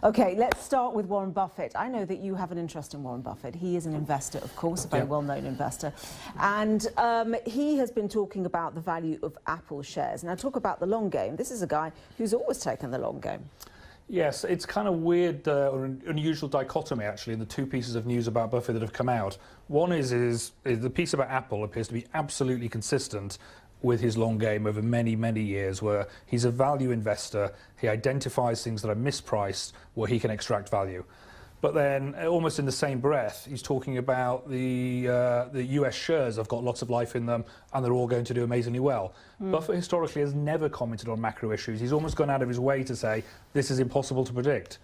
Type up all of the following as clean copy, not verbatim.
Okay, let's start with Warren Buffett. I know that you have an interest in Warren Buffett. He is an investor, of course, a very well-known investor. And he has been talking about the value of Apple shares. Now, talk about the long game. This is a guy who's always taken the long game. Yes, it's kind of weird or unusual dichotomy, actually, in the two pieces of news about Buffett that have come out. One is the piece about Apple appears to be absolutely consistent with his long game over many, many years, where he's a value investor. He identifies things that are mispriced where he can extract value. But then, almost in the same breath, he's talking about the US shares have got lots of life in them and they're all going to do amazingly well. Buffett historically has never commented on macro issues. He's almost gone out of his way to say this is impossible to predict.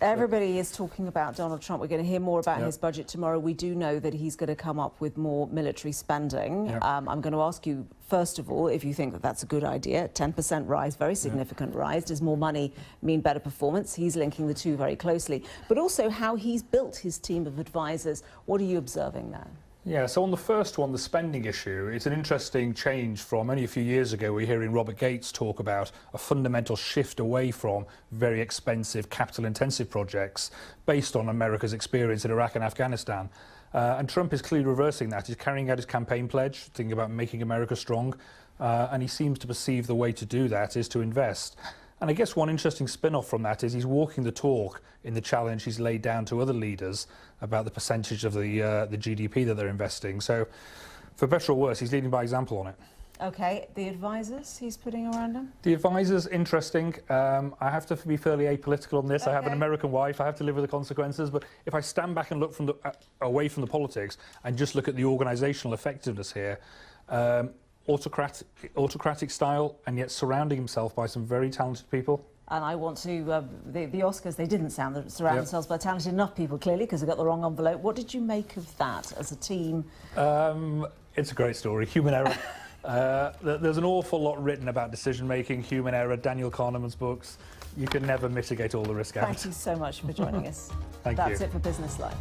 Everybody is talking about Donald Trump. We're going to hear more about his budget tomorrow. We do know that he's going to come up with more military spending. I'm going to ask you, first of all, if you think that that's a good idea. 10% rise, very significant rise. Does more money mean better performance? He's linking the two very closely. But also how he's built his team of advisors. What are you observing there? Yeah, so on the first one, the spending issue, it's an interesting change from only a few years ago. We're hearing Robert Gates talk about a fundamental shift away from very expensive, capital-intensive projects based on America's experience in Iraq and Afghanistan. And Trump is clearly reversing that. He's carrying out his campaign pledge, thinking about making America strong, and he seems to perceive the way to do that is to invest. And I guess one interesting spin-off from that is he's walking the talk in the challenge he's laid down to other leaders about the percentage of the GDP that they're investing. So, for better or worse, he's leading by example on it. Okay, the advisors he's putting around him? The advisors, interesting. I have to be fairly apolitical on this. I have an American wife. I have to live with the consequences. But if I stand back and look from away from the politics and just look at the organisational effectiveness here, autocratic style, and yet surrounding himself by some very talented people. And I want to, the Oscars, they didn't surround themselves by talented enough people, clearly, because they got the wrong envelope. What did you make of that as a team? It's a great story. Human error. There's an awful lot written about decision-making, human error, Daniel Kahneman's books. You can never mitigate all the risk out. Thank you so much for joining us. Thank you. That's it for Business Live.